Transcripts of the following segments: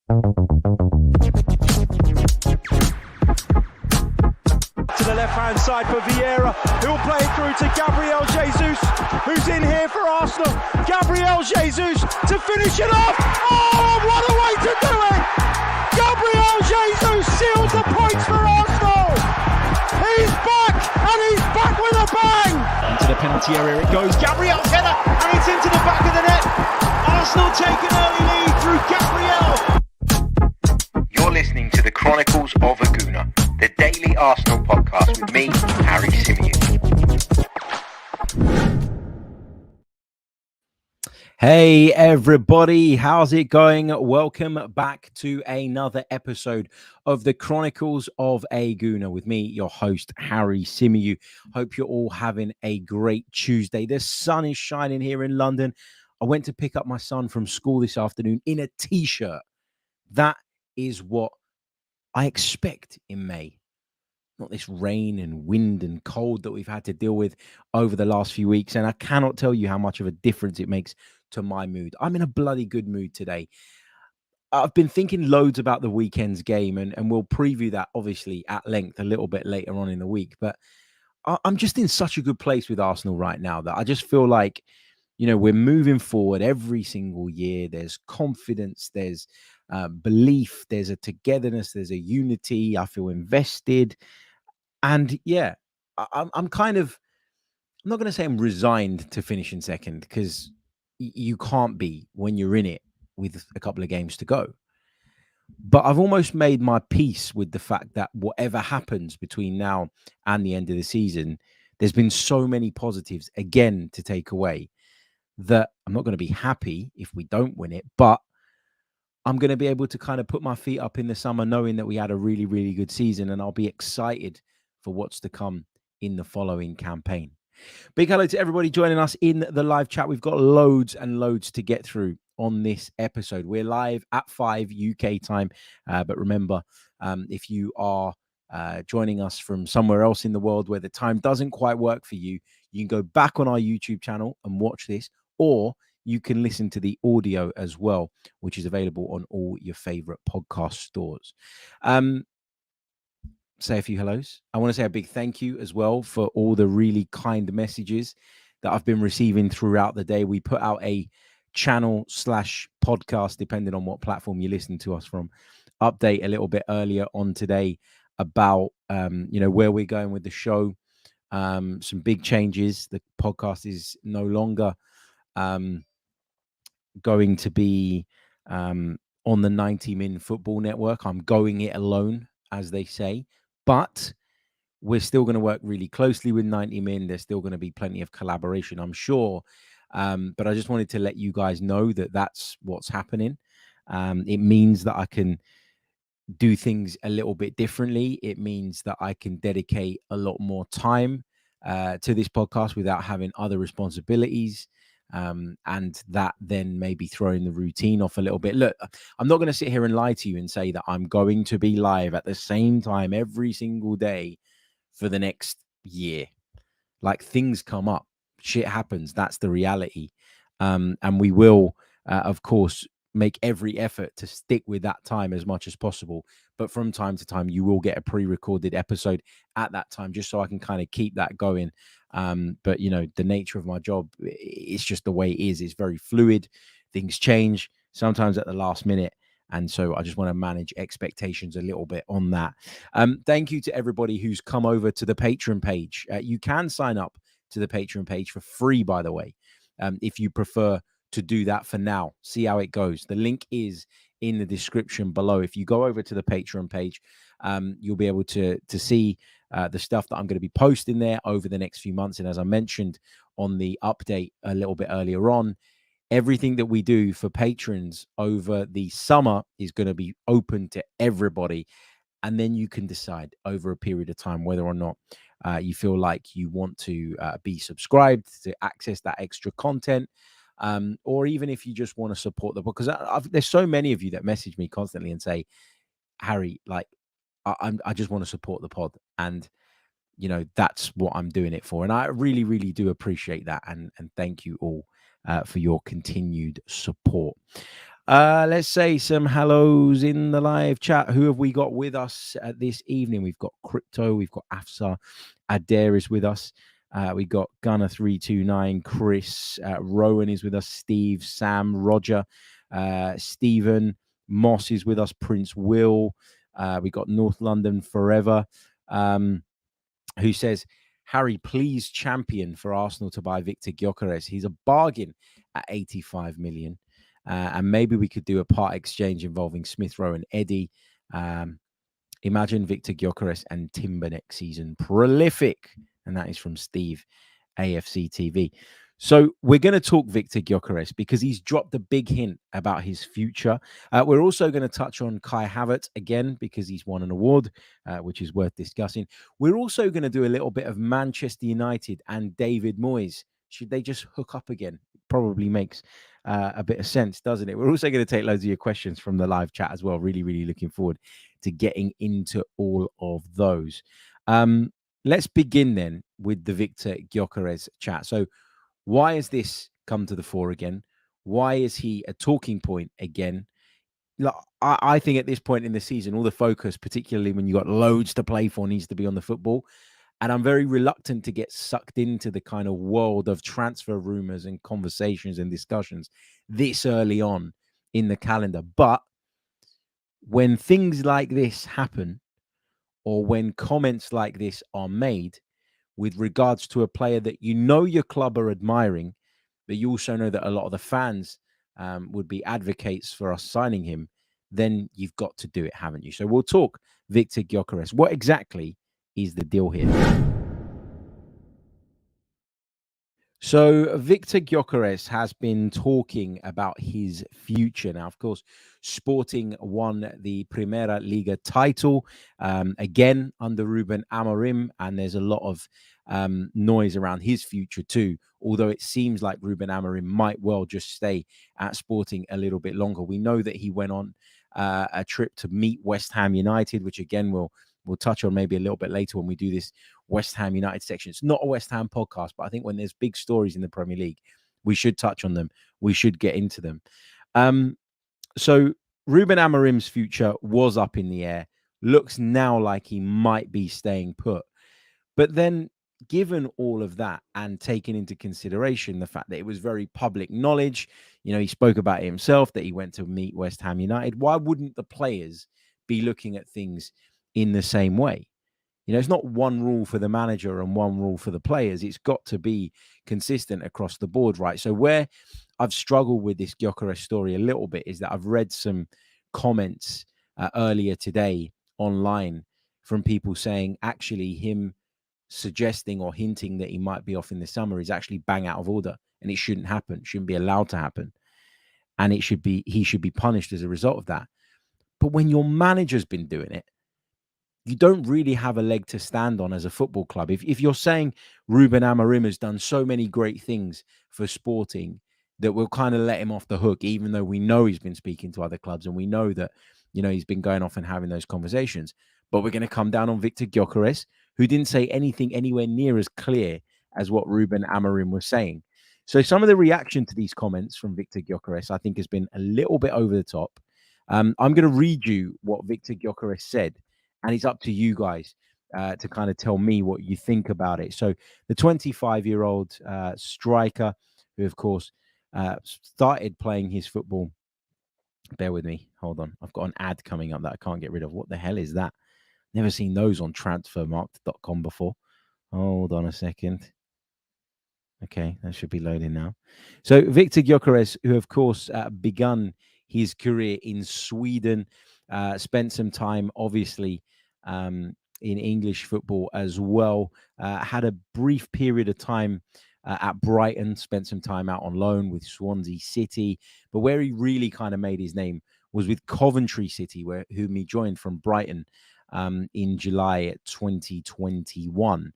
To the left-hand side for Vieira, who'll play it through to Gabriel Jesus, who's in here for Arsenal. Gabriel Jesus to finish it off. Oh, what a way to do it! Gabriel Jesus seals the points for Arsenal. He's back, and he's back with a bang. Into the penalty area it goes. Gabriel's header, and it's into the back of the net. Arsenal take an early lead through Gabriel. You're listening to the Chronicles of a Gooner, the daily Arsenal podcast with me, Harry Symeou. Hey everybody, how's it going? Welcome back to another episode of the Chronicles of a Gooner with me, your host, Harry Symeou. Hope you're all having a great Tuesday. The sun is shining here in London. I went to pick up my son from school this afternoon in a t-shirt. That is what I expect in May. Not this rain and wind and cold that we've had to deal with over the last few weeks. And I cannot tell you how much of a difference it makes to my mood. I'm in a bloody good mood today. I've been thinking loads about the weekend's game, and we'll preview that obviously at length a little bit later on in the week. But I'm just in such a good place with Arsenal right now that I just feel like, you know, we're moving forward every single year. There's confidence, there's belief, there's a togetherness, there's a unity. I feel invested. And yeah, I'm kind of, I'm not going to say I'm resigned to finishing second, because you can't be when you're in it with a couple of games to go. But I've almost made my peace with the fact that whatever happens between now and the end of the season, there's been so many positives again to take away that I'm not going to be happy if we don't win it, but I'm going to be able to kind of put my feet up in the summer knowing that we had a really, really good season, and I'll be excited for what's to come in the following campaign. Big hello to everybody joining us in the live chat. We've got loads and loads to get through on this episode. We're live at 5 UK time. But remember, if you are joining us from somewhere else in the world where the time doesn't quite work for you, you can go back on our YouTube channel and watch this, or you can listen to the audio as well, which is available on all your favorite podcast stores. Say a few hellos. I want to say a big thank you as well for all the really kind messages that I've been receiving throughout the day. We put out a channel/podcast, depending on what platform you listen to us from, update a little bit earlier on today about where we're going with the show. Some big changes. The podcast is no longer going to be on the 90 Min Football Network. I'm going it alone, as they say. But we're still going to work really closely with 90 Min. There's still going to be plenty of collaboration, I'm sure. But I just wanted to let you guys know that that's what's happening. It means that I can do things a little bit differently. It means that I can dedicate a lot more time to this podcast without having other responsibilities. And that then maybe throwing the routine off a little bit. Look, I'm not going to sit here and lie to you and say that I'm going to be live at the same time every single day for the next year. Like, things come up, shit happens. That's the reality. And we will, of course, make every effort to stick with that time as much as possible. But from time to time, you will get a pre-recorded episode at that time, just so I can kind of keep that going. But, you know, the nature of my job, it's just the way it is. It's very fluid. Things change sometimes at the last minute. And so I just want to manage expectations a little bit on that. Thank you to everybody who's come over to the Patreon page. You can sign up to the Patreon page for free, by the way, if you prefer to do that for now. See how it goes. The link is in the description below. If you go over to the Patreon page, you'll be able to see the stuff that I'm going to be posting there over the next few months. And as I mentioned on the update a little bit earlier on, everything that we do for patrons over the summer is going to be open to everybody. And then you can decide over a period of time whether or not you feel like you want to be subscribed to access that extra content. Or even if you just want to support the book, because there's so many of you that message me constantly and say, Harry, like, I just want to support the pod, and you know, that's what I'm doing it for. And I really, really do appreciate that, and thank you all for your continued support. Let's say some hellos in the live chat. Who have we got with us this evening? We've got Crypto, we've got Afsar, Adair is with us. We got Gunner329, Chris, Rowan is with us, Steve, Sam, Roger, Stephen, Moss is with us, Prince Will. We got North London Forever, who says, Harry, please champion for Arsenal to buy Viktor Gyökeres. He's a bargain at 85 million. And maybe we could do a part exchange involving Smith Rowe and Eddie. Imagine Viktor Gyökeres and Timber next season. Prolific. And that is from Steve, AFC TV. So we're going to talk Viktor Gyökeres because he's dropped a big hint about his future. We're also going to touch on Kai Havertz again because he's won an award, which is worth discussing. We're also going to do a little bit of Manchester United and David Moyes. Should they just hook up again? Probably makes a bit of sense, doesn't it? We're also going to take loads of your questions from the live chat as well. Really, really looking forward to getting into all of those. Let's begin then with the Viktor Gyökeres chat. So why has this come to the fore again? Why is he a talking point again? Look, I think at this point in the season, all the focus, particularly when you got loads to play for, needs to be on the football. And I'm very reluctant to get sucked into the kind of world of transfer rumors and conversations and discussions this early on in the calendar. But when things like this happen, or when comments like this are made with regards to a player that you know your club are admiring, but you also know that a lot of the fans would be advocates for us signing him, then you've got to do it, haven't you? So we'll talk Viktor Gyökeres. What exactly is the deal here? So Viktor Gyökeres has been talking about his future. Now, of course, Sporting won the Primera Liga title again under Ruben Amorim, and there's a lot of noise around his future too, although it seems like Ruben Amorim might well just stay at Sporting a little bit longer. We know that he went on a trip to meet West Ham United, which again we'll touch on maybe a little bit later when we do this West Ham United section. It's not a West Ham podcast, but I think when there's big stories in the Premier League, we should touch on them. We should get into them. So Ruben Amorim's future was up in the air. Looks now like he might be staying put. But then, given all of that and taking into consideration the fact that it was very public knowledge, you know, he spoke about it himself, that he went to meet West Ham United. Why wouldn't the players be looking at things in the same way? You know, it's not one rule for the manager and one rule for the players. It's got to be consistent across the board, right? So where I've struggled with this Gyökeres story a little bit is that I've read some comments earlier today online from people saying actually him suggesting or hinting that he might be off in the summer is actually bang out of order, and it shouldn't happen, shouldn't be allowed to happen. And he should be punished as a result of that. But when your manager's been doing it, you don't really have a leg to stand on as a football club. If you're saying Ruben Amorim has done so many great things for Sporting that we'll kind of let him off the hook, even though we know he's been speaking to other clubs and we know that, you know, he's been going off and having those conversations. But we're going to come down on Viktor Gyökeres, who didn't say anything anywhere near as clear as what Ruben Amorim was saying. So some of the reaction to these comments from Viktor Gyökeres, I think, has been a little bit over the top. I'm going to read you what Viktor Gyökeres said, and it's up to you guys to kind of tell me what you think about it. So the 25-year-old striker, who, of course, started playing his football. Bear with me. Hold on. I've got an ad coming up that I can't get rid of. What the hell is that? Never seen those on transfermarkt.com before. Hold on a second. Okay, that should be loading now. So Viktor Gyökeres, who, of course, begun his career in Sweden, spent some time, obviously, in English football as well. Had a brief period of time at Brighton, spent some time out on loan with Swansea City. But where he really kind of made his name was with Coventry City, whom he joined from Brighton in July 2021.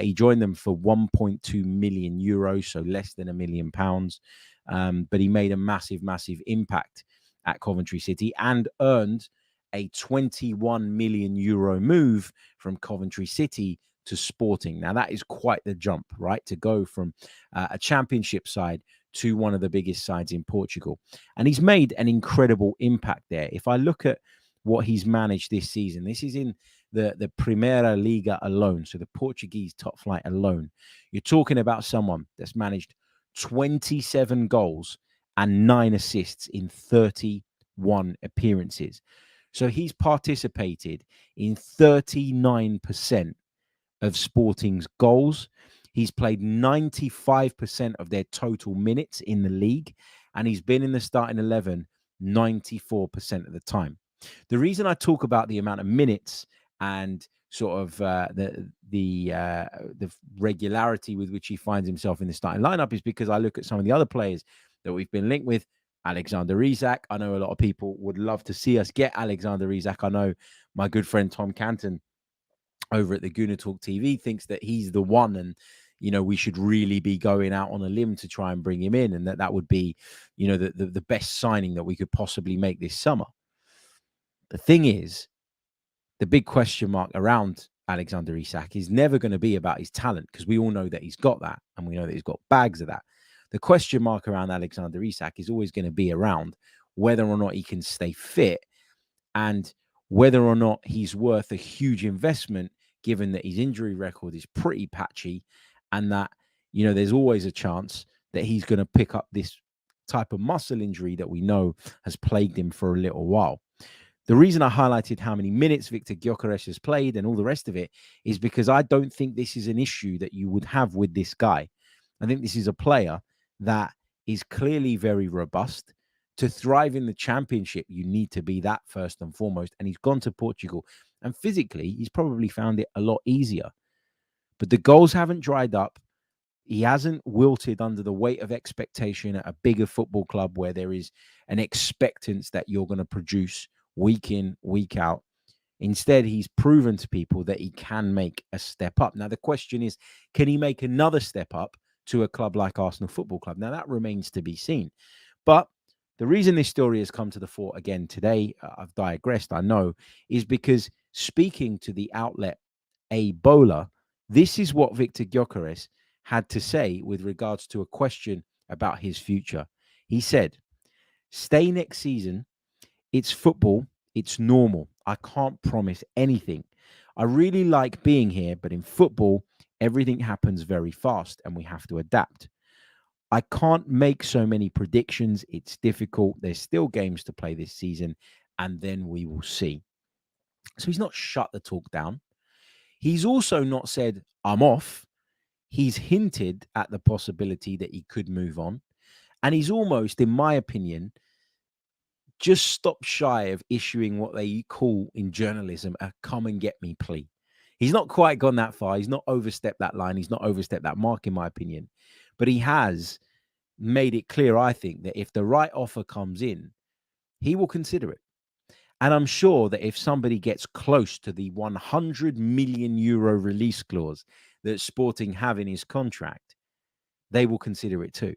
He joined them for 1.2 million euros, so less than £1 million. But he made a massive, massive impact at Coventry City and earned a 21 million euro move from Coventry City to Sporting. Now, that is quite the jump, right? To go from a championship side to one of the biggest sides in Portugal. And he's made an incredible impact there. If I look at what he's managed this season, this is in the Primeira Liga alone, so the Portuguese top flight alone. You're talking about someone that's managed 27 goals and 9 assists in 31 appearances. So he's participated in 39% of Sporting's goals. He's played 95% of their total minutes in the league, and he's been in the starting 11 94% of the time. The reason I talk about the amount of minutes and sort of the regularity with which he finds himself in the starting lineup is because I look at some of the other players that we've been linked with. Alexander Isak. I know a lot of people would love to see us get Alexander Isak. I know my good friend Tom Canton over at the Gooner Talk TV thinks that he's the one, and we should really be going out on a limb to try and bring him in, and that would be the best signing that we could possibly make this summer. The thing is, the big question mark around Alexander Isak is never going to be about his talent, because we all know that he's got that, and we know that he's got bags of that. The question mark around Alexander Isak is always going to be around whether or not he can stay fit and whether or not he's worth a huge investment, given that his injury record is pretty patchy and that, there's always a chance that he's going to pick up this type of muscle injury that we know has plagued him for a little while. The reason I highlighted how many minutes Viktor Gyökeres has played and all the rest of it is because I don't think this is an issue that you would have with this guy. I think this is a player that is clearly very robust. To thrive in the championship, you need to be that first and foremost. And he's gone to Portugal. And physically, he's probably found it a lot easier. But the goals haven't dried up. He hasn't wilted under the weight of expectation at a bigger football club where there is an expectance that you're going to produce week in, week out. Instead, he's proven to people that he can make a step up. Now, the question is, can he make another step up to a club like Arsenal Football Club? Now, that remains to be seen. But the reason this story has come to the fore again today, I've digressed, I know, is because speaking to the outlet Ebola, this is what Viktor Gyökeres had to say with regards to a question about his future. He said, "Stay next season. It's football. It's normal. I can't promise anything. I really like being here, but in football, everything happens very fast and we have to adapt. I can't make so many predictions. It's difficult. There's still games to play this season, and then we will see." So he's not shut the talk down. He's also not said, "I'm off." He's hinted at the possibility that he could move on. And he's almost, in my opinion, just stopped shy of issuing what they call in journalism a come and get me plea. He's not quite gone that far. He's not overstepped that line. He's not overstepped that mark, in my opinion. But he has made it clear, I think, that if the right offer comes in, he will consider it. And I'm sure that if somebody gets close to the 100 million euro release clause that Sporting have in his contract, they will consider it too.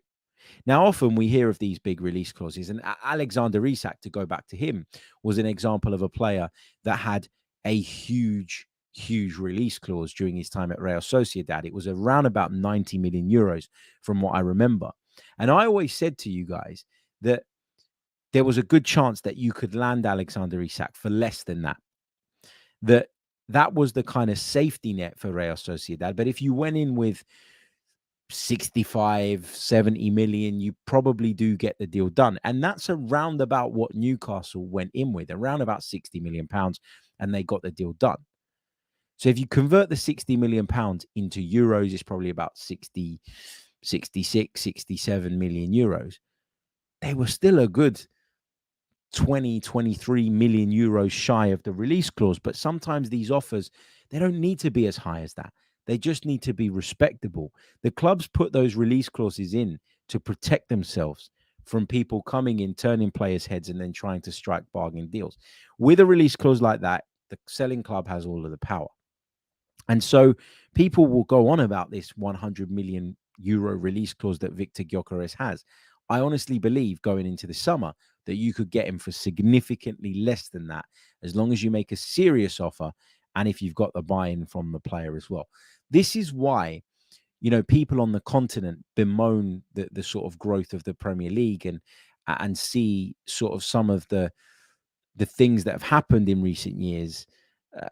Now, often we hear of these big release clauses, and Alexander Isak, to go back to him, was an example of a player that had a huge release clause during his time at Real Sociedad. It was around about 90 million euros from what I remember. And I always said to you guys that there was a good chance that you could land Alexander Isak for less than that. That was the kind of safety net for Real Sociedad. But if you went in with 65, 70 million, you probably do get the deal done. And that's around about what Newcastle went in with, around about 60 million pounds, and they got the deal done. So if you convert the 60 million pounds into euros, it's probably about 60, 66, 67 million euros. They were still a good 20, 23 million euros shy of the release clause. But sometimes these offers, they don't need to be as high as that. They just need to be respectable. The clubs put those release clauses in to protect themselves from people coming in, turning players' heads, and then trying to strike bargain deals. With a release clause like that, the selling club has all of the power. And so people will go on about this 100 million euro release clause that Viktor Gyökeres has. I honestly believe going into the summer that you could get him for significantly less than that, as long as you make a serious offer and if you've got the buy-in from the player as well. This is why people on the continent bemoan the sort of growth of the Premier League and see sort of some of the things that have happened in recent years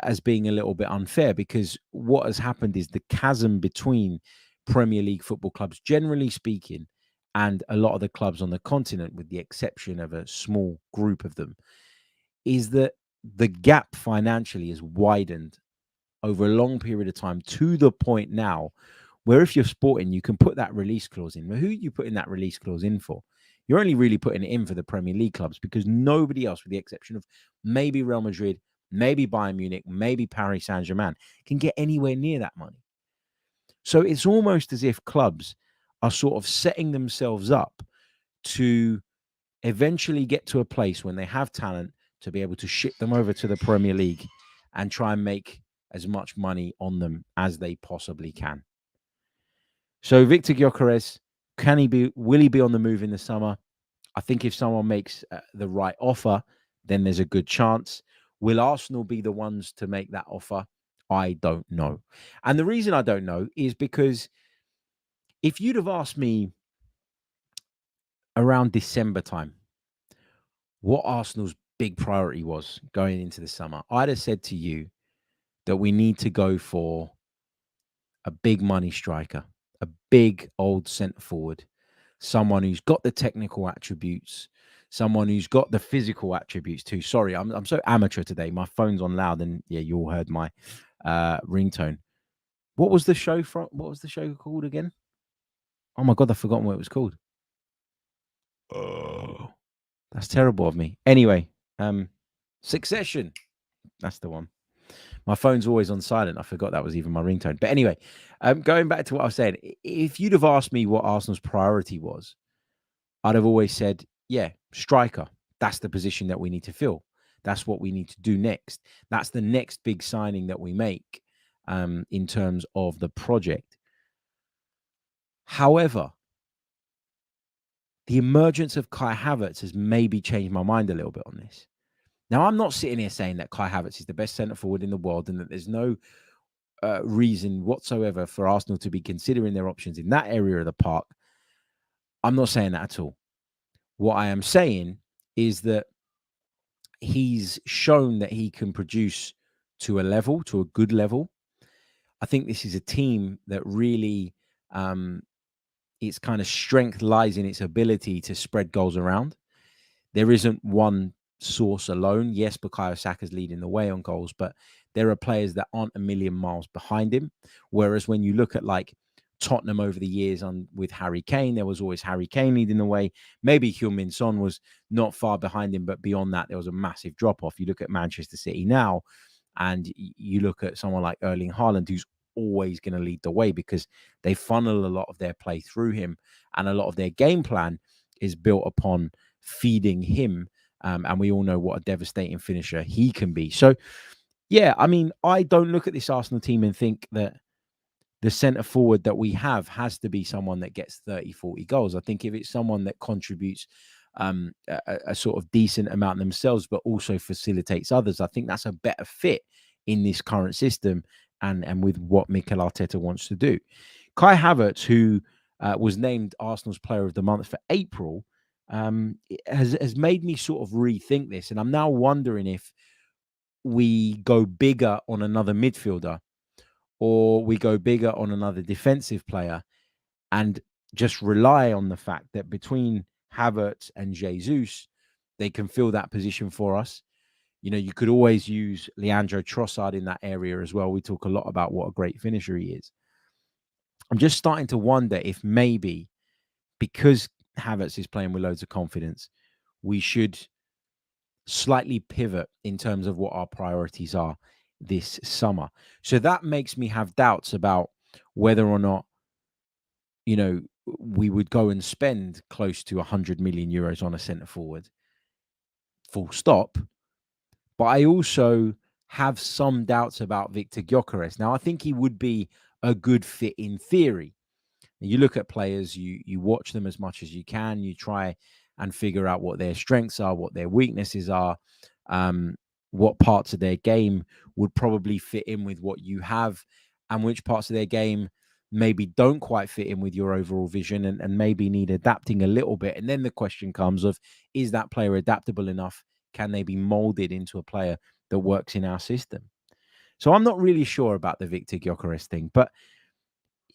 as being a little bit unfair, because what has happened is the chasm between Premier League football clubs, generally speaking, and a lot of the clubs on the continent, with the exception of a small group of them, is that the gap financially has widened over a long period of time, to the point now where if you're Sporting, you can put that release clause in. But who are you putting that release clause in for? You're only really putting it in for the Premier League clubs, because nobody else, with the exception of maybe Real Madrid, maybe Bayern Munich, maybe Paris Saint-Germain, can get anywhere near that money. So it's almost as if clubs are sort of setting themselves up to eventually get to a place when they have talent to be able to ship them over to the Premier League and try and make as much money on them as they possibly can. So Viktor Gyökeres, will he be on the move in the summer? I think if someone makes the right offer, then there's a good chance. Will Arsenal be the ones to make that offer? I don't know. And the reason I don't know is because if you'd have asked me around December time what Arsenal's big priority was going into the summer, I'd have said to you that we need to go for a big money striker, a big old centre forward, someone who's got the technical attributes, someone who's got the physical attributes too. Sorry, I'm so amateur today. My phone's on loud, and yeah, you all heard my ringtone. What was the show called again? Oh my God, I've forgotten what it was called. Oh, that's terrible of me. Anyway, Succession. That's the one. My phone's always on silent. I forgot that was even my ringtone. But anyway, going back to what I was saying, if you'd have asked me what Arsenal's priority was, I'd have always said, yeah, striker. That's the position that we need to fill. That's what we need to do next. That's the next big signing that we make in terms of the project. However, the emergence of Kai Havertz has maybe changed my mind a little bit on this. Now, I'm not sitting here saying that Kai Havertz is the best centre forward in the world and that there's no reason whatsoever for Arsenal to be considering their options in that area of the park. I'm not saying that at all. What I am saying is that he's shown that he can produce to a good level. I think this is a team that really, its kind of strength lies in its ability to spread goals around. There isn't one source alone. Yes, Bukayo Saka's leading the way on goals, but there are players that aren't a million miles behind him. Whereas when you look at like Tottenham over the years with Harry Kane, there was always Harry Kane leading the way. Maybe Heung-min Son was not far behind him, but beyond that, there was a massive drop-off. You look at Manchester City now, and you look at someone like Erling Haaland, who's always going to lead the way because they funnel a lot of their play through him, and a lot of their game plan is built upon feeding him. And we all know what a devastating finisher he can be. So, yeah, I mean, I don't look at this Arsenal team and think that the centre forward that we have has to be someone that gets 30, 40 goals. I think if it's someone that contributes a sort of decent amount themselves, but also facilitates others, I think that's a better fit in this current system and with what Mikel Arteta wants to do. Kai Havertz, who was named Arsenal's Player of the Month for April, has made me sort of rethink this. And I'm now wondering if we go bigger on another midfielder or we go bigger on another defensive player and just rely on the fact that between Havertz and Jesus, they can fill that position for us. You know, you could always use Leandro Trossard in that area as well. We talk a lot about what a great finisher he is. I'm just starting to wonder if maybe because Havertz is playing with loads of confidence, we should slightly pivot in terms of what our priorities are this summer. So that makes me have doubts about whether or not, you know, we would go and spend close to 100 million euros on a centre forward, full stop. But I also have some doubts about Viktor Gyökeres. Now, I think he would be a good fit in theory. You look at players, you watch them as much as you can, you try and figure out what their strengths are, what their weaknesses are, what parts of their game would probably fit in with what you have, and which parts of their game maybe don't quite fit in with your overall vision and maybe need adapting a little bit. And then the question comes of, is that player adaptable enough? Can they be molded into a player that works in our system? So I'm not really sure about the Viktor Gyökeres thing, but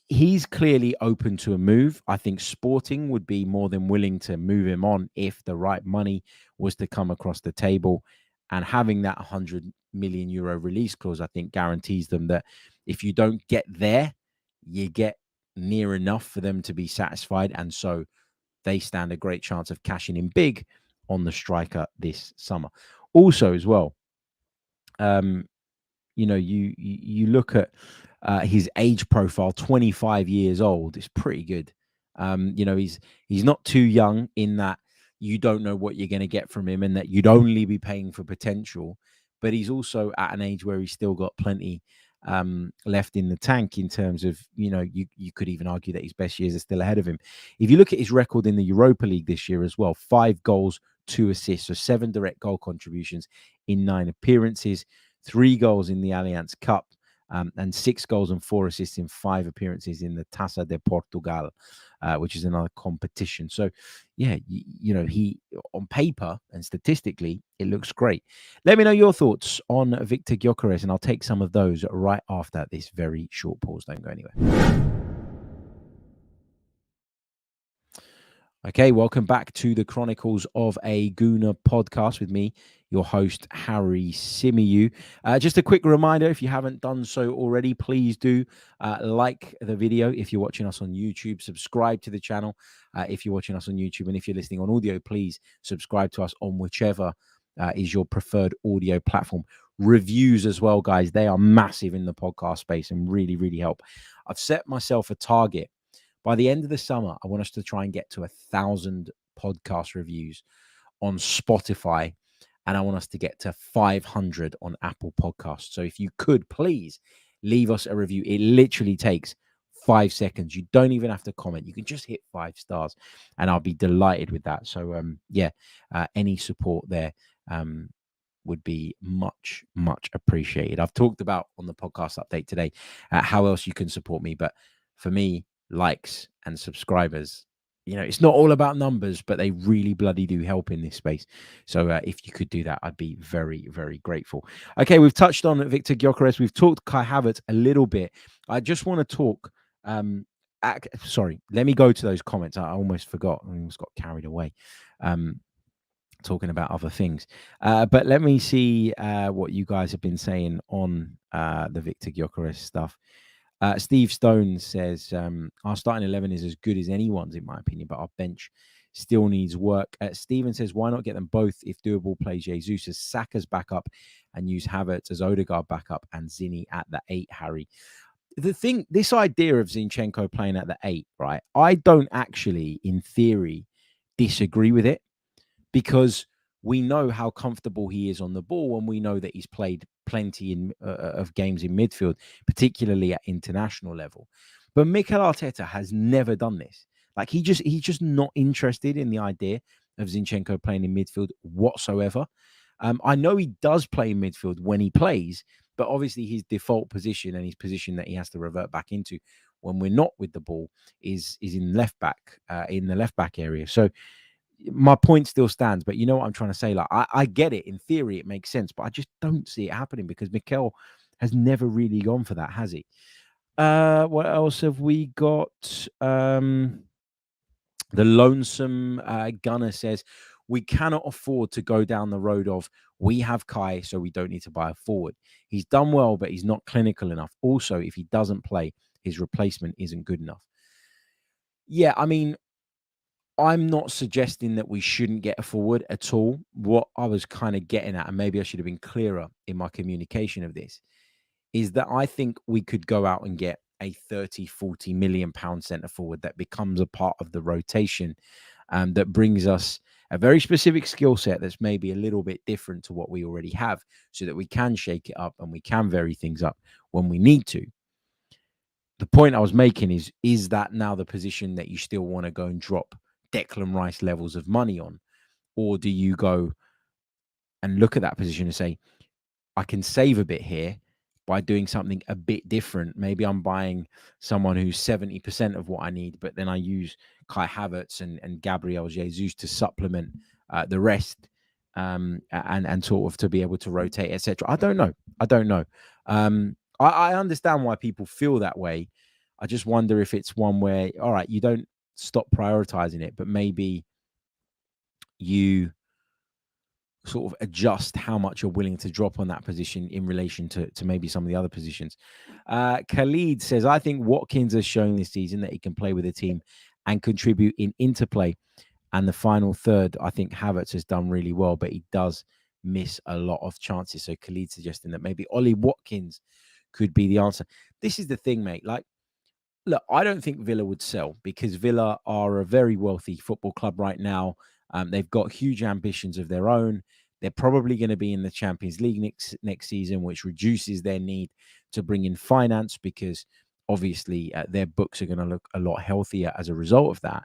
he's clearly open to a move. I think Sporting would be more than willing to move him on if the right money was to come across the table. And having that 100 million euro release clause, I think, guarantees them that if you don't get there, you get near enough for them to be satisfied. And so they stand a great chance of cashing in big on the striker this summer. Also, as well, you look at his age profile, 25 years old. It's pretty good. He's not too young in that you don't know what you're going to get from him and that you'd only be paying for potential. But he's also at an age where he's still got plenty left in the tank in terms of, you could even argue that his best years are still ahead of him. If you look at his record in the Europa League this year as well, 5 goals, 2 assists, so 7 direct goal contributions in 9 appearances, 3 goals in the Allianz Cup, and 6 goals and 4 assists in 5 appearances in the Taça de Portugal, which is another competition. So, yeah, he on paper and statistically, it looks great. Let me know your thoughts on Viktor Gyökeres, and I'll take some of those right after this very short pause. Don't go anywhere. Okay, welcome back to the Chronicles of a Gooner podcast with me, your host, Harry Symeou. Just a quick reminder, if you haven't done so already, please do like the video. If you're watching us on YouTube, subscribe to the channel. If you're watching us on YouTube, and if you're listening on audio, please subscribe to us on whichever is your preferred audio platform. Reviews as well, guys. They are massive in the podcast space and really, really help. I've set myself a target. By the end of the summer, I want us to try and get to 1,000 podcast reviews on Spotify, and I want us to get to 500 on Apple Podcasts. So if you could, please leave us a review. It literally takes 5 seconds. You don't even have to comment. You can just hit 5 stars, and I'll be delighted with that. So, any support there would be much, much appreciated. I've talked about on the podcast update today how else you can support me, but for me, likes and subscribers, it's not all about numbers, but they really bloody do help in this space. So if you could do that, I'd be very, very grateful. Okay, we've touched on Viktor Gyökeres. We've talked Kai Havertz a little bit. I just want to talk. Sorry, let me go to those comments. I almost forgot. I almost got carried away talking about other things. But let me see what you guys have been saying on the Viktor Gyökeres stuff. Steve Stone says, our starting 11 is as good as anyone's, in my opinion, but our bench still needs work. Steven says, why not get them both if doable? Play Jesus as Saka's backup and use Havertz as Odegaard backup and Zinni at the 8, Harry. This idea of Zinchenko playing at the 8, right? I don't actually, in theory, disagree with it, because we know how comfortable he is on the ball, and we know that he's played plenty of games in midfield, particularly at international level. But Mikel Arteta has never done this. Like, he's just not interested in the idea of Zinchenko playing in midfield whatsoever. I know he does play in midfield when he plays, but obviously his default position and his position that he has to revert back into when we're not with the ball is in left back, in the left back area. So my point still stands, but you know what I'm trying to say? Like, I get it. In theory, it makes sense, but I just don't see it happening because Mikel has never really gone for that, has he? What else have we got? The Lonesome Gunner says, we cannot afford to go down the road of we have Kai, so we don't need to buy a forward. He's done well, but he's not clinical enough. Also, if he doesn't play, his replacement isn't good enough. Yeah, I mean, I'm not suggesting that we shouldn't get a forward at all. What I was kind of getting at, and maybe I should have been clearer in my communication of this, is that I think we could go out and get a 30, 40 million pound centre forward that becomes a part of the rotation, that brings us a very specific skill set that's maybe a little bit different to what we already have, so that we can shake it up and we can vary things up when we need to. The point I was making is that now the position that you still want to go and drop Declan Rice levels of money on? Or do you go and look at that position and say, I can save a bit here by doing something a bit different. Maybe I'm buying someone who's 70% of what I need, but then I use Kai Havertz and Gabriel Jesus to supplement the rest, and sort of to be able to rotate, etc. I don't know. I understand why people feel that way. I just wonder if it's one where, all right, you don't stop prioritizing it, but maybe you sort of adjust how much you're willing to drop on that position in relation to maybe some of the other positions. Khalid says, I think Watkins has shown this season that he can play with a team and contribute in interplay. And the final third, I think Havertz has done really well, but he does miss a lot of chances. So Khalid suggesting that maybe Ollie Watkins could be the answer. This is the thing, mate. Like, look, I don't think Villa would sell because Villa are a very wealthy football club right now. They've got huge ambitions of their own. They're probably going to be in the Champions League next season, which reduces their need to bring in finance because obviously their books are going to look a lot healthier as a result of that.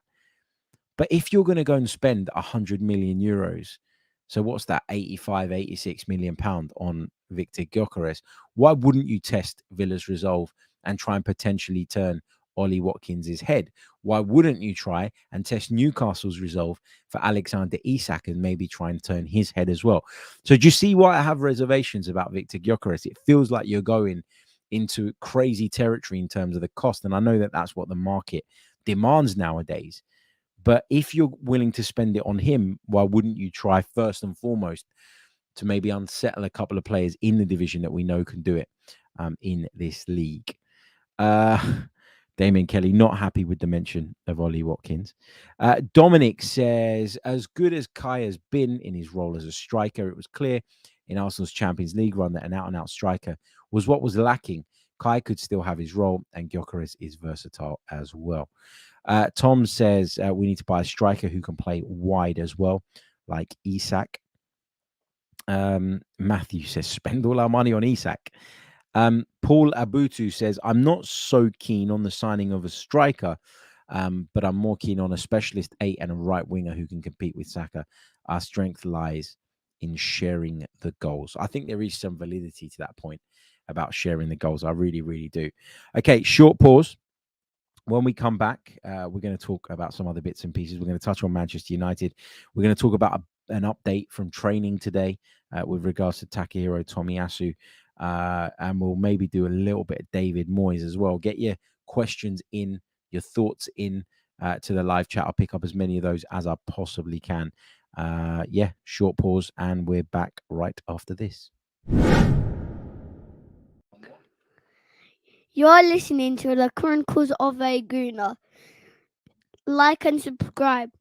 But if you're going to go and spend 100 million euros, so what's that, 85, 86 million pound on Viktor Gyökeres, why wouldn't you test Villa's resolve and try and potentially turn Ollie Watkins' head? Why wouldn't you try and test Newcastle's resolve for Alexander Isak and maybe try and turn his head as well? So do you see why I have reservations about Viktor Gyökeres? It feels like you're going into crazy territory in terms of the cost. And I know that that's what the market demands nowadays. But if you're willing to spend it on him, why wouldn't you try first and foremost to maybe unsettle a couple of players in the division that we know can do it in this league? Damien Kelly, not happy with the mention of Ollie Watkins. Dominic says, as good as Kai has been in his role as a striker, it was clear in Arsenal's Champions League run that an out-and-out striker was what was lacking. Kai could still have his role, and Gyökeres is versatile as well. Tom says we need to buy a striker who can play wide as well, like Isak. Matthew says, spend all our money on Isak. Paul Abutu says, I'm not so keen on the signing of a striker, but I'm more keen on a specialist 8 and a right winger who can compete with Saka. Our strength lies in sharing the goals. I think there is some validity to that point about sharing the goals. I really, really do. Okay, short pause. When we come back, we're going to talk about some other bits and pieces. We're going to touch on Manchester United. We're going to talk about an update from training today with regards to Takahiro Tomiyasu. And we'll maybe do a little bit of David Moyes as well. Get your questions in, your thoughts in to the live chat. I'll pick up as many of those as I possibly can. Short pause, and we're back right after this. You're listening to the Chronicles of a Gooner. Like and subscribe.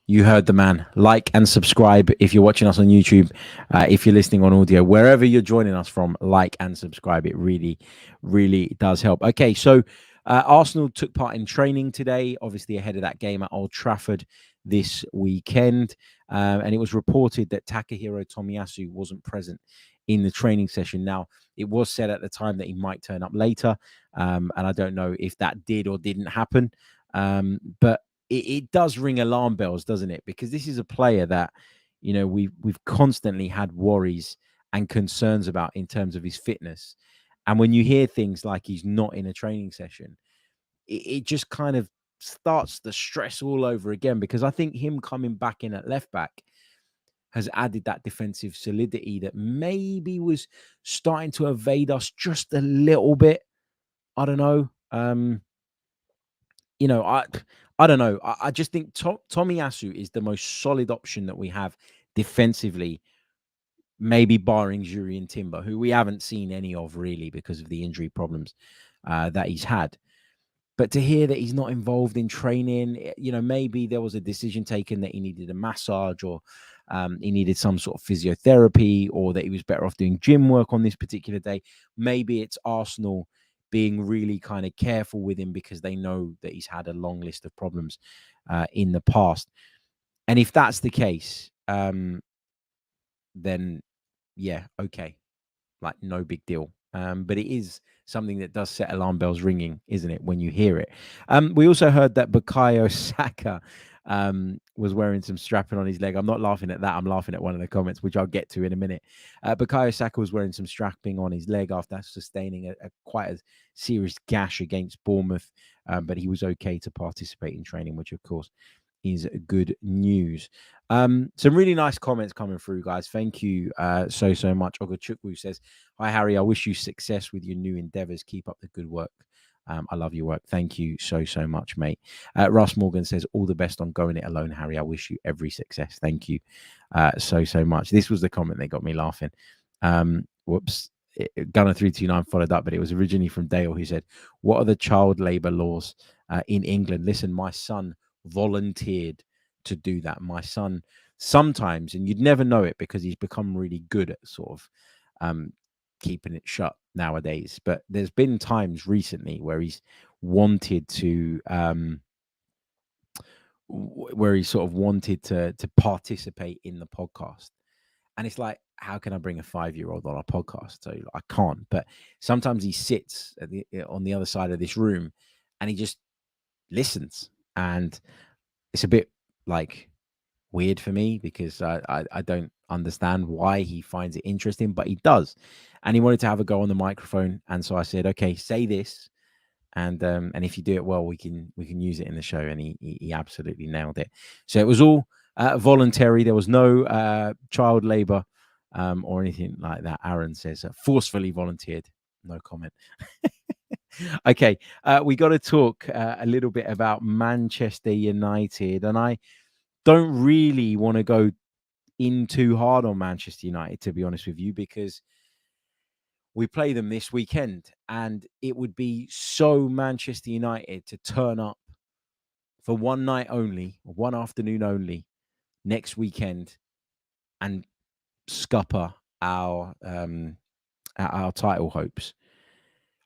You heard the man. Like and subscribe if you're watching us on YouTube. If you're listening on audio, wherever you're joining us from, like and subscribe. It really, really does help. Okay, so Arsenal took part in training today, obviously ahead of that game at Old Trafford this weekend. And it was reported that Takahiro Tomiyasu wasn't present in the training session. Now, it was said at the time that he might turn up later. And I don't know if that did or didn't happen. But it does ring alarm bells, doesn't it? Because this is a player that, you know, we've constantly had worries and concerns about in terms of his fitness. And when you hear things like he's not in a training session, it just kind of starts the stress all over again, because I think him coming back in at left back has added that defensive solidity that maybe was starting to evade us just a little bit. I don't know. I don't know. I just think Tomiyasu is the most solid option that we have defensively, maybe barring Jurriën Timber, who we haven't seen any of really because of the injury problems that he's had. But to hear that he's not involved in training, you know, maybe there was a decision taken that he needed a massage, or he needed some sort of physiotherapy, or that he was better off doing gym work on this particular day. Maybe it's Arsenal being really kind of careful with him because they know that he's had a long list of problems in the past. And if that's the case, then yeah, okay, like no big deal. But it is something that does set alarm bells ringing, isn't it, when you hear it? We also heard that Bukayo Saka was wearing some strapping on his leg. I'm not laughing at that. I'm laughing at one of the comments, which I'll get to in a minute. But Kai Havertz was wearing some strapping on his leg after sustaining a quite a serious gash against Bournemouth. But he was okay to participate in training, which of course is good news. Some really nice comments coming through, guys. Thank you so much. Ogachukwu says, "Hi Harry, I wish you success with your new endeavors. Keep up the good work. I love your work. Thank you so much, mate." Ross Morgan says, "All the best on going it alone, Harry. I wish you every success." Thank you so much. This was the comment that got me laughing. Whoops. Gunner329 followed up, but it was originally from Dale, who said, "What are the child labor laws in England? Listen, my son volunteered to do that. My son sometimes, and you'd never know it because he's become really good at sort of keeping it shut nowadays, but there's been times recently where he's wanted to to participate in the podcast, and it's like, how can I bring a 5-year-old on a podcast? So I can't. But sometimes he sits on the other side of this room and he just listens, and it's a bit like weird for me because I don't understand why he finds it interesting, but he does. And he wanted to have a go on the microphone, and so I said, okay, say this, and if you do it well, we can use it in the show. And he absolutely nailed it. So it was all voluntary. There was no child labor or anything like that. Aaron says forcefully volunteered. No comment. Okay, we got to talk a little bit about Manchester United, and I don't really want to go in too hard on Manchester United, to be honest with you, because we play them this weekend, and it would be so Manchester United to turn up for one night only, one afternoon only, next weekend, and scupper our title hopes.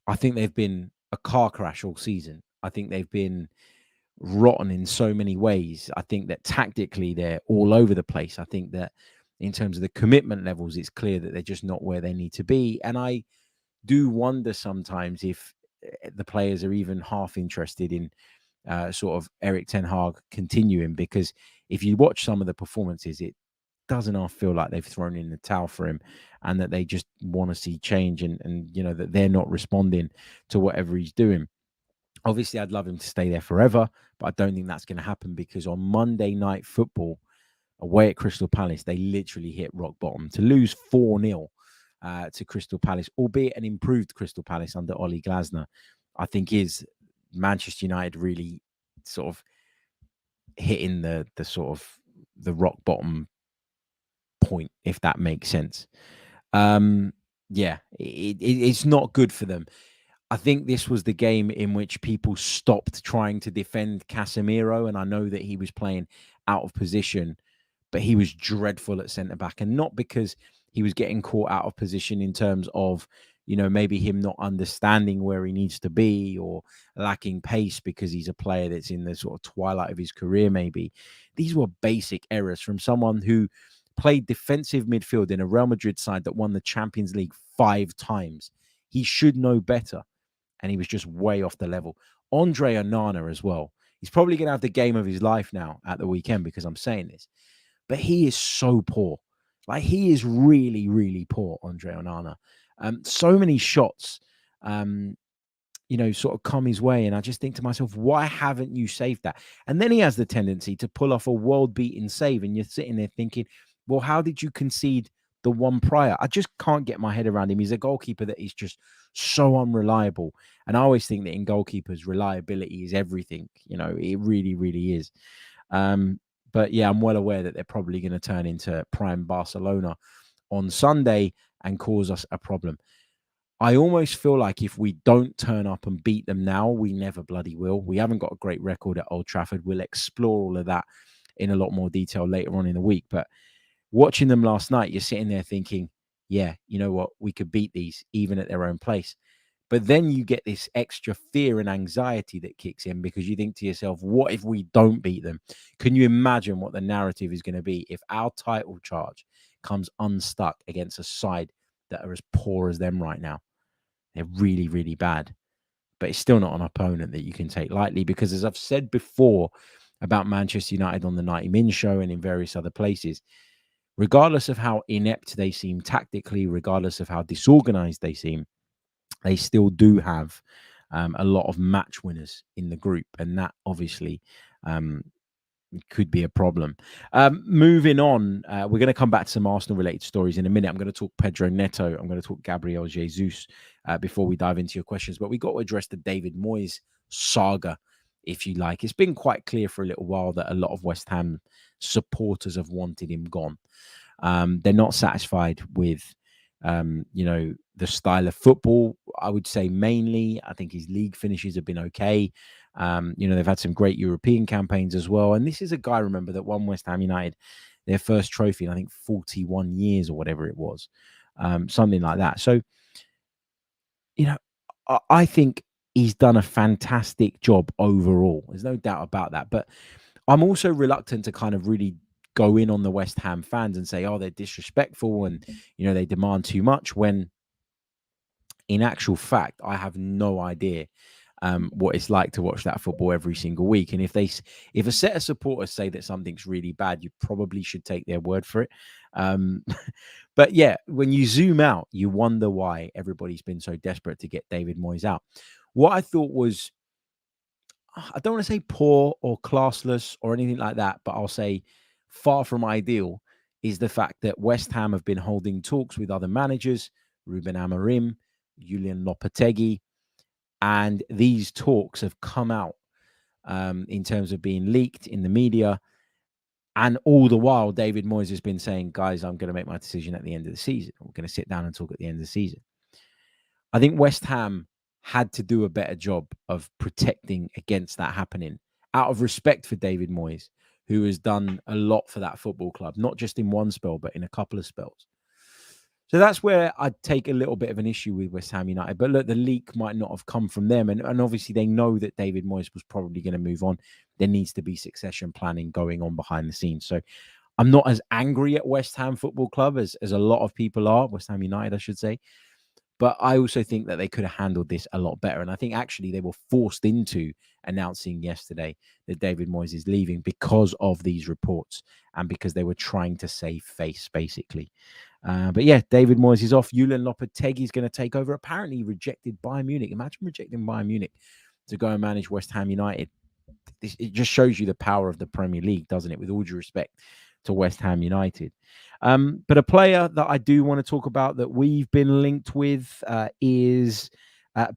I think they've been a car crash all season. I think they've been rotten in so many ways. I think that tactically they're all over the place. I think that in terms of the commitment levels, it's clear that they're just not where they need to be. And I do wonder sometimes if the players are even half interested in sort of Erik ten Hag continuing, because if you watch some of the performances, it doesn't half feel like they've thrown in the towel for him, and that they just want to see change, and you know, that they're not responding to whatever he's doing. Obviously, I'd love him to stay there forever, but I don't think that's going to happen, because on Monday Night Football away at Crystal Palace, they literally hit rock bottom. To lose 4-0 to Crystal Palace, albeit an improved Crystal Palace under Ole Glasner, I think is Manchester United really sort of hitting the sort of the rock bottom point, if that makes sense. It's not good for them. I think this was the game in which people stopped trying to defend Casemiro, and I know that he was playing out of position, but he was dreadful at centre-back, and not because he was getting caught out of position in terms of, you know, maybe him not understanding where he needs to be or lacking pace because he's a player that's in the sort of twilight of his career maybe. These were basic errors from someone who played defensive midfield in a Real Madrid side that won the Champions League 5 times. He should know better, and he was just way off the level. Andre Onana as well. He's probably going to have the game of his life now at the weekend because I'm saying this, but he is so poor. Like, he is really, really poor, Andre Onana. So many shots, sort of come his way, and I just think to myself, why haven't you saved that? And then he has the tendency to pull off a world-beating save, and you're sitting there thinking, well, how did you concede the one prior? I just can't get my head around him. He's a goalkeeper that is just so unreliable. And I always think that in goalkeepers, reliability is everything. You know, it really, really is. But yeah, I'm well aware that they're probably going to turn into prime Barcelona on Sunday and cause us a problem. I almost feel like if we don't turn up and beat them now, we never bloody will. We haven't got a great record at Old Trafford. We'll explore all of that in a lot more detail later on in the week. But watching them last night, you're sitting there thinking, yeah, you know what? We could beat these even at their own place. But then you get this extra fear and anxiety that kicks in, because you think to yourself, what if we don't beat them? Can you imagine what the narrative is going to be if our title charge comes unstuck against a side that are as poor as them right now? They're really, really bad. But it's still not an opponent that you can take lightly, because as I've said before, about Manchester United on the 90 Min show and in various other places. Regardless of how inept they seem tactically, regardless of how disorganized they seem, they still do have a lot of match winners in the group. And that obviously could be a problem. Moving on, we're going to come back to some Arsenal-related stories in a minute. I'm going to talk Pedro Neto. I'm going to talk Gabriel Jesus before we dive into your questions. But we got to address the David Moyes saga, if you like. It's been quite clear for a little while that a lot of West Ham supporters have wanted him gone. They're not satisfied with, the style of football. I would say mainly, I think his league finishes have been okay. They've had some great European campaigns as well. And this is a guy, remember, that won West Ham United their first trophy in, I think, 41 years or whatever it was, something like that. So, I think he's done a fantastic job overall. There's no doubt about that. But I'm also reluctant to kind of really go in on the West Ham fans and say, oh, they're disrespectful and, they demand too much, when in actual fact, I have no idea what it's like to watch that football every single week. And if a set of supporters say that something's really bad, you probably should take their word for it. But yeah, when you zoom out, you wonder why everybody's been so desperate to get David Moyes out. What I thought was, I don't want to say poor or classless or anything like that, but I'll say far from ideal, is the fact that West Ham have been holding talks with other managers, Ruben Amorim, Julian Lopetegui, and these talks have come out in terms of being leaked in the media. And all the while, David Moyes has been saying, guys, I'm going to make my decision at the end of the season. We're going to sit down and talk at the end of the season. I think West Ham had to do a better job of protecting against that happening, out of respect for David Moyes, who has done a lot for that football club, not just in one spell, but in a couple of spells. So that's where I'd take a little bit of an issue with West Ham United. But look, the leak might not have come from them. And obviously they know that David Moyes was probably going to move on. There needs to be succession planning going on behind the scenes. So I'm not as angry at West Ham Football Club as a lot of people are, West Ham United, I should say. But I also think that they could have handled this a lot better. And I think actually they were forced into announcing yesterday that David Moyes is leaving because of these reports and because they were trying to save face, basically. But yeah, David Moyes is off. Julian Lopetegui is going to take over. Apparently rejected Bayern Munich. Imagine rejecting Bayern Munich to go and manage West Ham United. It just shows you the power of the Premier League, doesn't it? With all due respect to West Ham United. But a player that I do want to talk about that we've been linked with is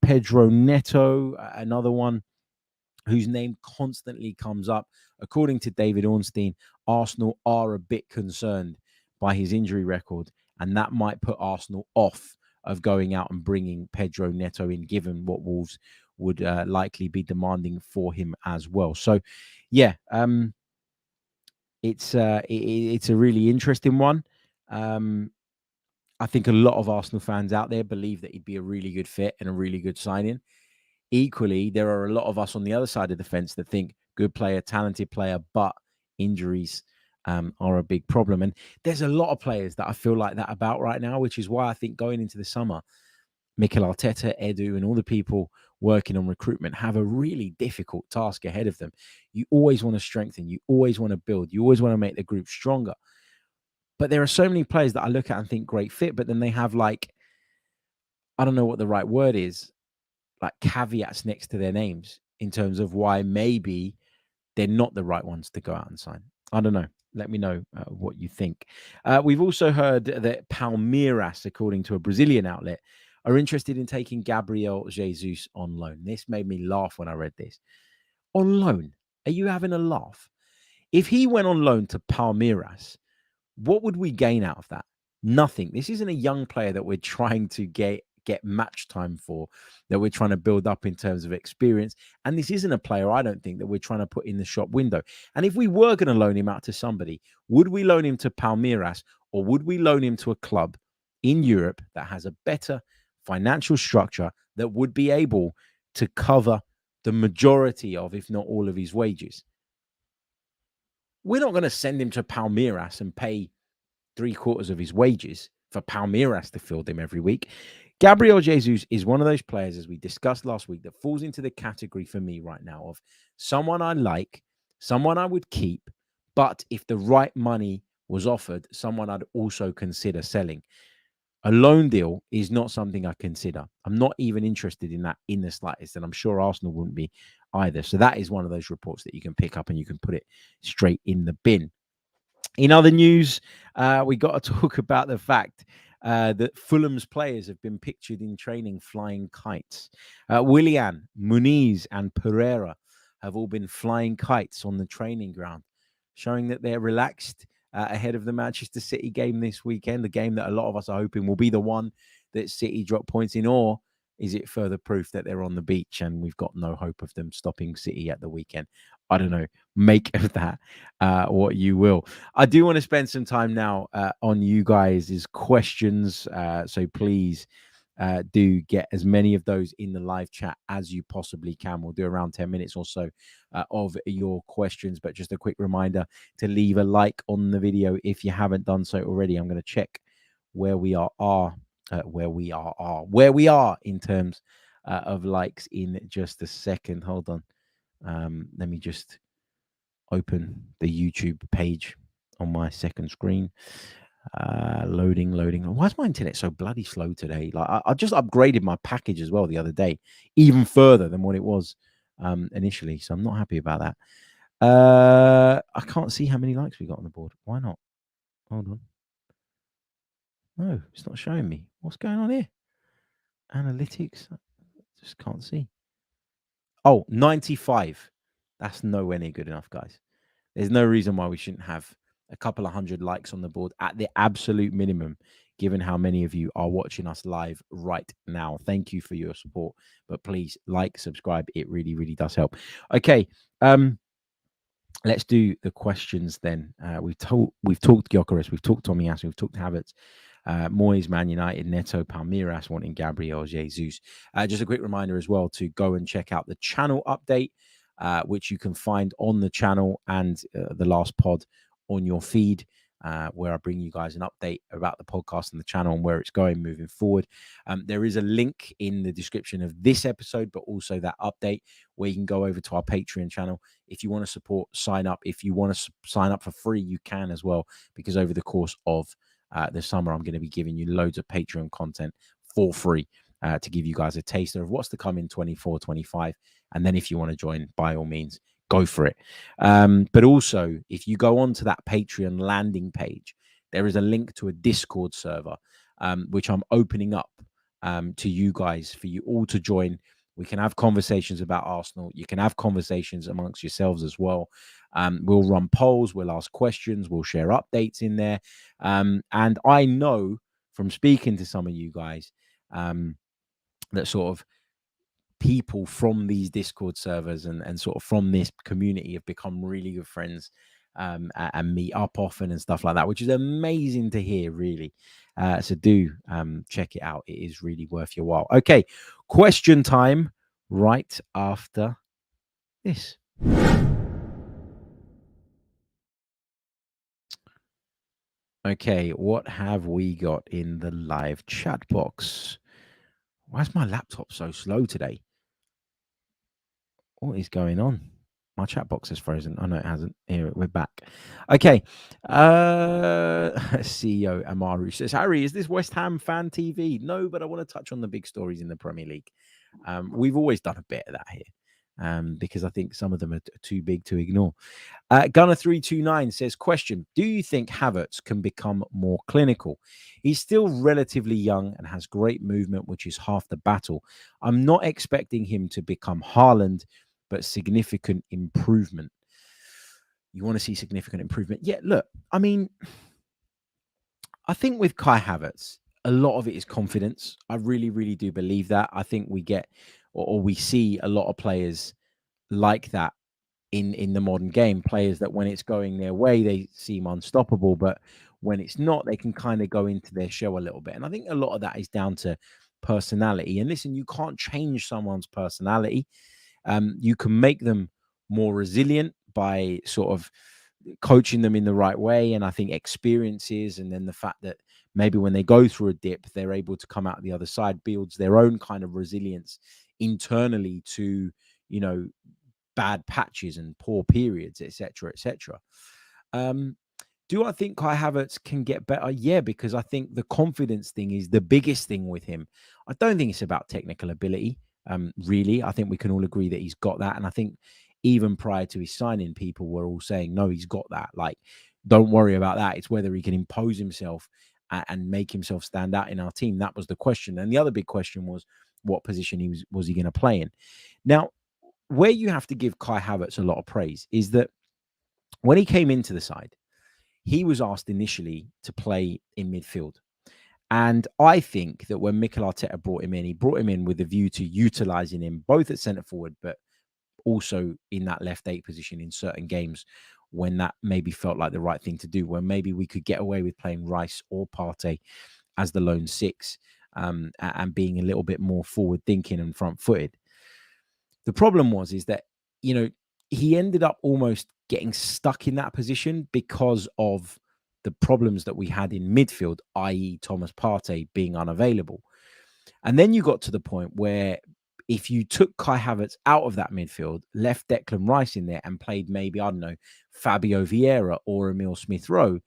Pedro Neto, another one whose name constantly comes up. According to David Ornstein, Arsenal are a bit concerned by his injury record, and that might put Arsenal off of going out and bringing Pedro Neto in, given what Wolves would likely be demanding for him as well. So, yeah, it's a really interesting one. I think a lot of Arsenal fans out there believe that he'd be a really good fit and a really good signing. Equally, there are a lot of us on the other side of the fence that think good player, talented player, but injuries are a big problem. And there's a lot of players that I feel like that about right now, which is why I think going into the summer, Mikel Arteta, Edu, and all the people working on recruitment have a really difficult task ahead of them. You always want to strengthen. You always want to build. You always want to make the group stronger. But there are so many players that I look at and think great fit, but then they have I don't know what the right word is, like caveats next to their names in terms of why maybe they're not the right ones to go out and sign. I don't know. Let me know what you think. We've also heard that Palmeiras, according to a Brazilian outlet, are interested in taking Gabriel Jesus on loan. This made me laugh when I read this. On loan? Are you having a laugh? If he went on loan to Palmeiras, what would we gain out of that? Nothing. This isn't a young player that we're trying to get match time for, that we're trying to build up in terms of experience. And this isn't a player, I don't think, that we're trying to put in the shop window. And if we were going to loan him out to somebody, would we loan him to Palmeiras, or would we loan him to a club in Europe that has a better financial structure that would be able to cover the majority of, if not all of, his wages? We're not going to send him to Palmeiras and pay 3/4 of his wages for Palmeiras to field him every week. Gabriel Jesus is one of those players, as we discussed last week, that falls into the category for me right now of someone I like, someone I would keep, but if the right money was offered, someone I'd also consider selling. A loan deal is not something I consider. I'm not even interested in that in the slightest, and I'm sure Arsenal wouldn't be either. So that is one of those reports that you can pick up and you can put it straight in the bin. In other news, we got to talk about the fact that Fulham's players have been pictured in training flying kites. Willian, Muniz, and Pereira have all been flying kites on the training ground, showing that they're relaxed ahead of the Manchester City game this weekend, the game that a lot of us are hoping will be the one that City drop points in, or is it further proof that they're on the beach and we've got no hope of them stopping City at the weekend? I don't know. Make of that what you will. I do want to spend some time now on you guys' questions. So please do get as many of those in the live chat as you possibly can. We'll do around 10 minutes or so of your questions. But just a quick reminder to leave a like on the video if you haven't done so already. I'm going to check where we are in terms of likes in just a second. Hold on. Let me just open the YouTube page on my second screen. Loading. Why is my internet so bloody slow today? Like I just upgraded my package as well the other day, even further than what it was initially. So I'm not happy about that. I can't see how many likes we got on the board. Why not? Hold on. No, it's not showing me. What's going on here? Analytics. Just can't see. Oh, 95. That's nowhere near good enough, guys. There's no reason why we shouldn't have a couple of hundred likes on the board at the absolute minimum, given how many of you are watching us live right now. Thank you for your support, but please like, subscribe. It really, really does help. Okay. Let's do the questions then. We've talked Gyökeres, we've talked Tomiyasu, we've talked Havertz, Moyes, Man United, Neto, Palmeiras wanting Gabriel Jesus. Just a quick reminder as well to go and check out the channel update, which you can find on the channel and the last pod on your feed, where I bring you guys an update about the podcast and the channel and where it's going moving forward. There is a link in the description of this episode, but also that update where you can go over to our Patreon channel. If you want to support, sign up. If you want to sign up for free, you can as well, because over the course of the summer, I'm going to be giving you loads of Patreon content for free to give you guys a taster of what's to come in 24, 25. And then if you want to join, by all means, go for it. But also, if you go onto that Patreon landing page, there is a link to a Discord server, which I'm opening up to you guys for you all to join. We can have conversations about Arsenal. You can have conversations amongst yourselves as well. We'll run polls. We'll ask questions. We'll share updates in there. And I know from speaking to some of you guys that sort of people from these Discord servers and sort of from this community have become really good friends and meet up often and stuff like that, which is amazing to hear, really. So do check it out. It is really worth your while. Okay, question time right after this. Okay, what have we got in the live chat box? Why is my laptop so slow today? What is going on? My chat box is frozen. Oh, no, it hasn't. Here, we're back. Okay. CEO Amaru says, Harry, is this West Ham fan TV? No, but I want to touch on the big stories in the Premier League. We've always done a bit of that here because I think some of them are too big to ignore. Gunner329 says, question, do you think Havertz can become more clinical? He's still relatively young and has great movement, which is half the battle. I'm not expecting him to become Haaland, but significant improvement. You want to see significant improvement? Yeah, look, I mean, I think with Kai Havertz, a lot of it is confidence. I really, really do believe that. I think we get or we see a lot of players like that in the modern game. Players that when it's going their way, they seem unstoppable, but when it's not, they can kind of go into their shell a little bit. And I think a lot of that is down to personality. And listen, you can't change someone's personality. You can make them more resilient by sort of coaching them in the right way. And I think experiences and then the fact that maybe when they go through a dip, they're able to come out the other side, builds their own kind of resilience internally to, you know, bad patches and poor periods, etc., etc. Do I think Kai Havertz can get better? Yeah, because I think the confidence thing is the biggest thing with him. I don't think it's about technical ability, really. I think we can all agree that he's got that. And I think even prior to his signing, people were all saying, no, he's got that. Like, don't worry about that. It's whether he can impose himself and make himself stand out in our team. That was the question. And the other big question was, what position was he going to play in? Now, where you have to give Kai Havertz a lot of praise is that when he came into the side, he was asked initially to play in midfield. And I think that when Mikel Arteta brought him in, he brought him in with a view to utilising him both at centre forward, but also in that left 8 position in certain games when that maybe felt like the right thing to do, where maybe we could get away with playing Rice or Partey as the lone 6 and being a little bit more forward thinking and front footed. The problem is that, he ended up almost getting stuck in that position because of the problems that we had in midfield, i.e. Thomas Partey being unavailable. And then you got to the point where if you took Kai Havertz out of that midfield, left Declan Rice in there and played maybe, I don't know, Fabio Vieira or Emile Smith-Rowe,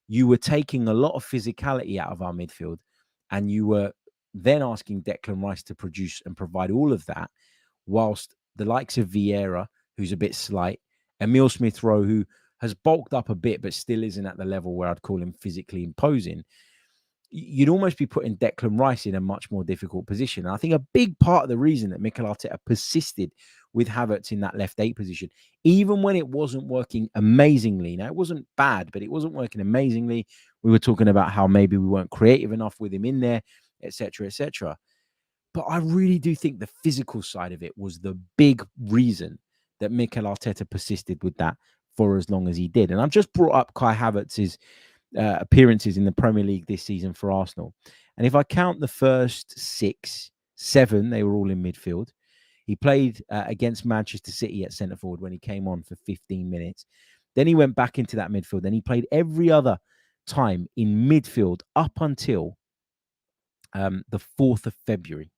you were taking a lot of physicality out of our midfield and you were then asking Declan Rice to produce and provide all of that, whilst the likes of Vieira, who's a bit slight, Emile Smith-Rowe, who has bulked up a bit but still isn't at the level where I'd call him physically imposing, you'd almost be putting Declan Rice in a much more difficult position. And I think a big part of the reason that Mikel Arteta persisted with Havertz in that left 8 position, even when it wasn't working amazingly. Now, it wasn't bad, but it wasn't working amazingly. We were talking about how maybe we weren't creative enough with him in there, etc., etc. But I really do think the physical side of it was the big reason that Mikel Arteta persisted with that for as long as he did. And I've just brought up Kai Havertz's appearances in the Premier League this season for Arsenal. And if I count the first 7, they were all in midfield. He played against Manchester City at centre forward when he came on for 15 minutes. Then he went back into that midfield. Then he played every other time in midfield up until the 4th of February.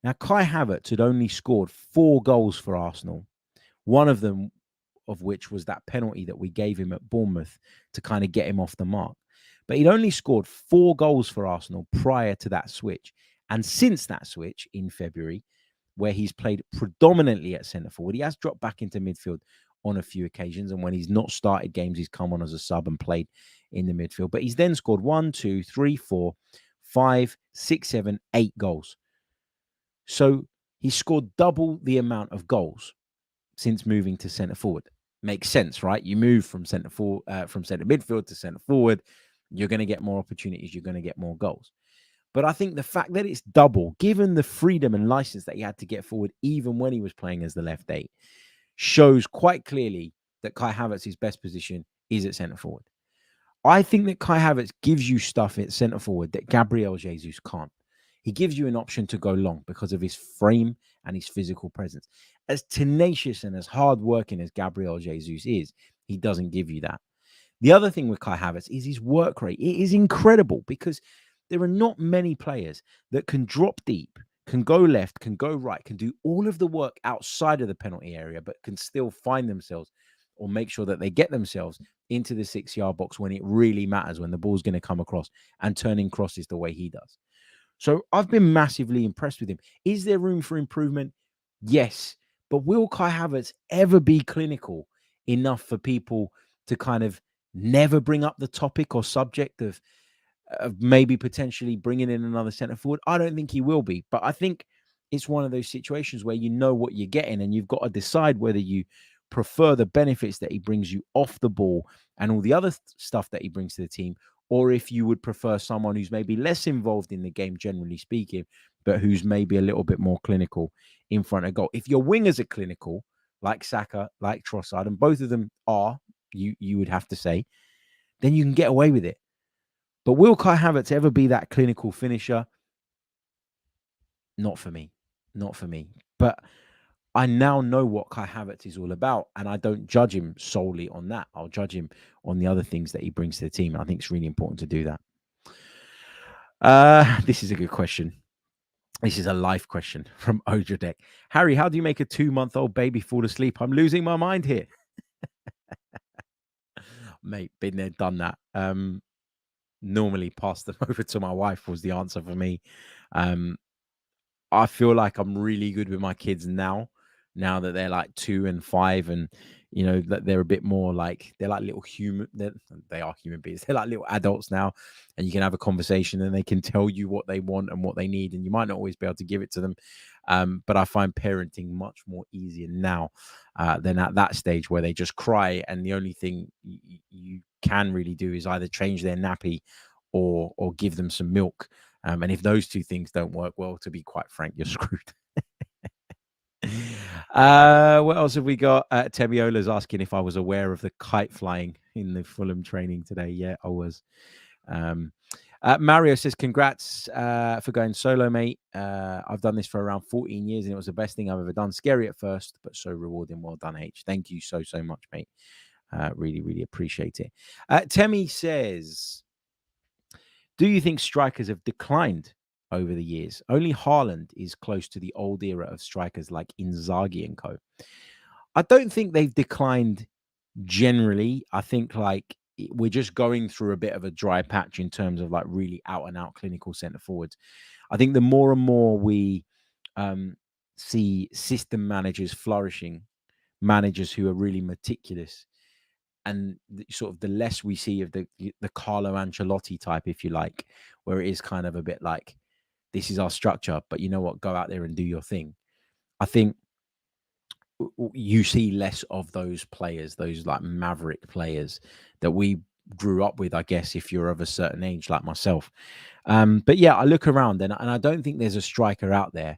Now, Kai Havertz had only scored 4 goals for Arsenal, one of them of which was that penalty that we gave him at Bournemouth to kind of get him off the mark. But he'd only scored 4 goals for Arsenal prior to that switch. And since that switch in February, where he's played predominantly at centre forward, he has dropped back into midfield on a few occasions. And when he's not started games, he's come on as a sub and played in the midfield. But he's then scored 1, 2, 3, 4, 5, 6, 7, 8 goals. So he scored double the amount of goals since moving to centre forward. Makes sense, right? You move from centre midfield to centre forward, you're going to get more opportunities, you're going to get more goals. But I think the fact that it's double, given the freedom and license that he had to get forward, even when he was playing as the left 8, shows quite clearly that Kai Havertz's best position is at centre forward. I think that Kai Havertz gives you stuff at centre forward that Gabriel Jesus can't. He gives you an option to go long because of his frame and his physical presence. As tenacious and as hardworking as Gabriel Jesus is, he doesn't give you that. The other thing with Kai Havertz is his work rate. It is incredible because there are not many players that can drop deep, can go left, can go right, can do all of the work outside of the penalty area, but can still find themselves or make sure that they get themselves into the 6-yard box when it really matters, when the ball's going to come across, and turning crosses the way he does. So I've been massively impressed with him. Is there room for improvement? Yes. But will Kai Havertz ever be clinical enough for people to kind of never bring up the topic or subject of maybe potentially bringing in another centre forward? I don't think he will be. But I think it's one of those situations where you know what you're getting and you've got to decide whether you prefer the benefits that he brings you off the ball and all the other stuff that he brings to the team, or if you would prefer someone who's maybe less involved in the game, generally speaking, but who's maybe a little bit more clinical in front of goal. If your wingers are clinical, like Saka, like Trossard, and both of them are, you would have to say, then you can get away with it. But will Kai Havertz ever be that clinical finisher? Not for me. Not for me. But I now know what Kai Havertz is all about, and I don't judge him solely on that. I'll judge him on the other things that he brings to the team. I think it's really important to do that. This is a good question. This is a life question from Ojadek. Harry, how do you make a 2-month-old baby fall asleep? I'm losing my mind here. Mate, been there, done that. Normally pass them over to my wife was the answer for me. I feel like I'm really good with my kids now that they're like 2 and 5, and that they're a bit more like, they're like little human. They are human beings. They're like little adults now, and you can have a conversation and they can tell you what they want and what they need, and you might not always be able to give it to them. But I find parenting much more easier now than at that stage where they just cry, and the only thing you can really do is either change their nappy or give them some milk. And if those two things don't work well, to be quite frank, you're screwed. What else have we got? Temiola's asking if I was aware of the kite flying in the Fulham training today. Yeah, I was. Mario says, congrats for going solo, mate. I've done this for around 14 years and it was the best thing I've ever done. Scary at first, but so rewarding. Well done, H. Thank you so much, mate. Really, really appreciate it. Temi says, do you think strikers have declined over the years? Only Haaland is close to the old era of strikers like Inzaghi and co. I don't think they've declined generally. I think like we're just going through a bit of a dry patch in terms of like really out and out clinical centre forwards. I think the more and more we see system managers flourishing, managers who are really meticulous, and sort of the less we see of the Carlo Ancelotti type, if you like, where it is kind of a bit like, this is our structure, but you know what, go out there and do your thing. I think you see less of those players, those like maverick players that we grew up with, I guess, if you're of a certain age like myself. But yeah, I look around and I don't think there's a striker out there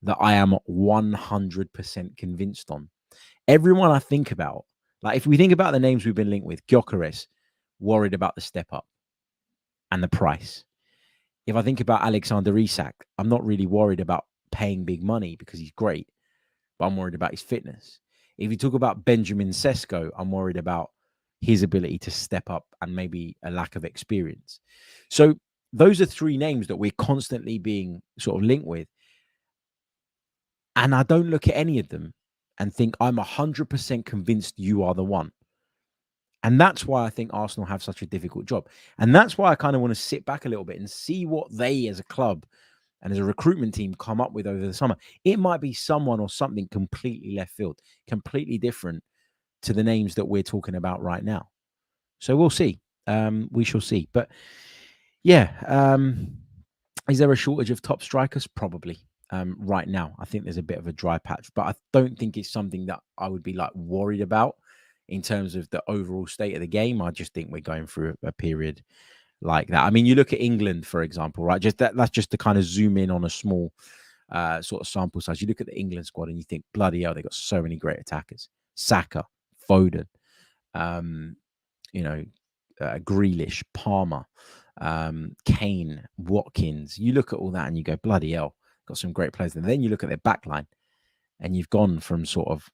that I am 100% convinced on. Everyone I think about, like if we think about the names we've been linked with, Gyökeres, worried about the step up and the price. If I think about Alexander Isak, I'm not really worried about paying big money because he's great, but I'm worried about his fitness. If you talk about Benjamin Sesko, I'm worried about his ability to step up and maybe a lack of experience. So those are three names that we're constantly being sort of linked with. And I don't look at any of them and think I'm 100% convinced you are the one. And that's why I think Arsenal have such a difficult job. And that's why I kind of want to sit back a little bit and see what they as a club and as a recruitment team come up with over the summer. It might be someone or something completely left field, completely different to the names that we're talking about right now. So we'll see. We shall see. But yeah, is there a shortage of top strikers? Probably. Right now, I think there's a bit of a dry patch, but I don't think it's something that I would be like worried about in terms of the overall state of the game. I just think we're going through a period like that. I mean, you look at England, for example, right? Just that's just to kind of zoom in on a small sort of sample size. You look at the England squad and you think, bloody hell, they've got so many great attackers. Saka, Foden, Grealish, Palmer, Kane, Watkins. You look at all that and you go, bloody hell, got some great players. And then you look at their backline and you've gone from sort of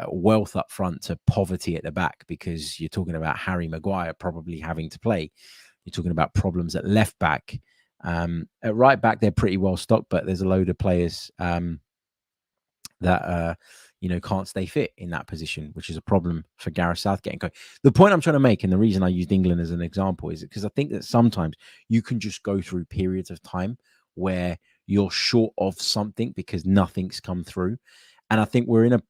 wealth up front to poverty at the back, because you're talking about Harry Maguire probably having to play. You're talking about problems at left back. At right back, they're pretty well stocked, but there's a load of players that can't stay fit in that position, which is a problem for Gareth Southgate. The point I'm trying to make, and the reason I used England as an example, is because I think that sometimes you can just go through periods of time where you're short of something because nothing's come through. And I think we're in a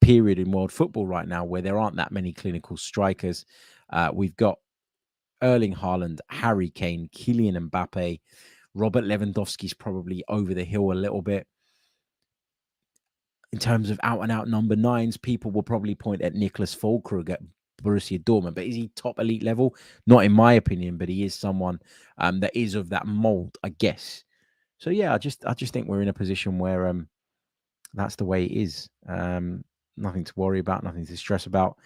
period in world football right now where there aren't that many clinical strikers. We've got Erling Haaland, Harry Kane, Kylian Mbappe, Robert Lewandowski's probably over the hill a little bit. In terms of out-and-out number nines, people will probably point at Niklas Füllkrug at Borussia Dortmund. But is he top elite level? Not in my opinion, but he is someone that is of that mold, I guess. So, yeah, I just think we're in a position where that's the way it is. Nothing to worry about, nothing to stress about.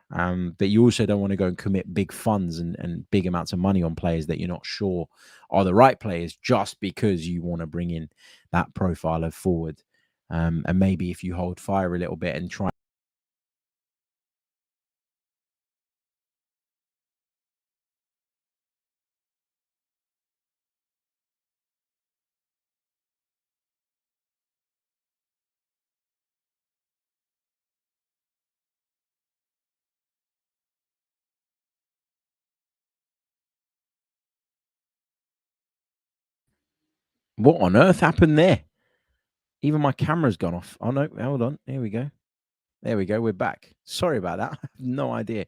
But you also don't want to go and commit big funds and big amounts of money on players that you're not sure are the right players just because you want to bring in that profile of forward. And maybe if you hold fire a little bit and try What on earth happened there? Even my camera's gone off. Oh, no. Hold on. Here we go. There we go. We're back. Sorry about that. I have no idea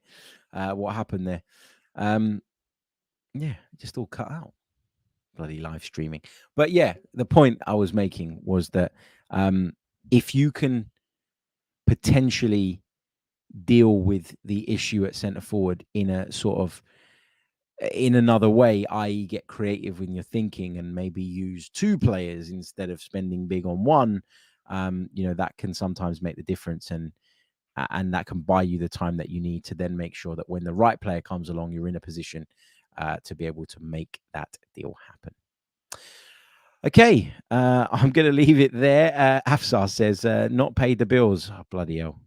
what happened there. Yeah, just all cut out. Bloody live streaming. But yeah, the point I was making was that if you can potentially deal with the issue at centre forward in a sort of in another way, i.e. get creative when you're thinking and maybe use two players instead of spending big on one, that can sometimes make the difference, and that can buy you the time that you need to then make sure that when the right player comes along, you're in a position to be able to make that deal happen. Okay, I'm going to leave it there. Afsar says, not paid the bills. Oh, bloody hell.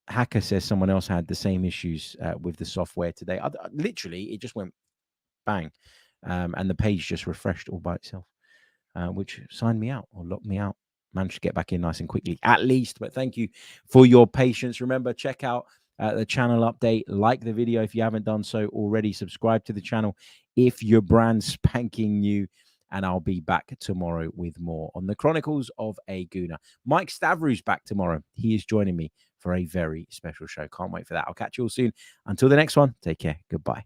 Hacker says someone else had the same issues with the software today. Literally, it just went bang. And the page just refreshed all by itself, which signed me out or locked me out. Managed to get back in nice and quickly, at least. But thank you for your patience. Remember, check out the channel update. Like the video if you haven't done so already. Subscribe to the channel if you're brand spanking new. And I'll be back tomorrow with more on the Chronicles of a Gooner. Mike Stavrew's back tomorrow. He is joining me for a very special show. Can't wait for that. I'll catch you all soon. Until the next one, take care. Goodbye.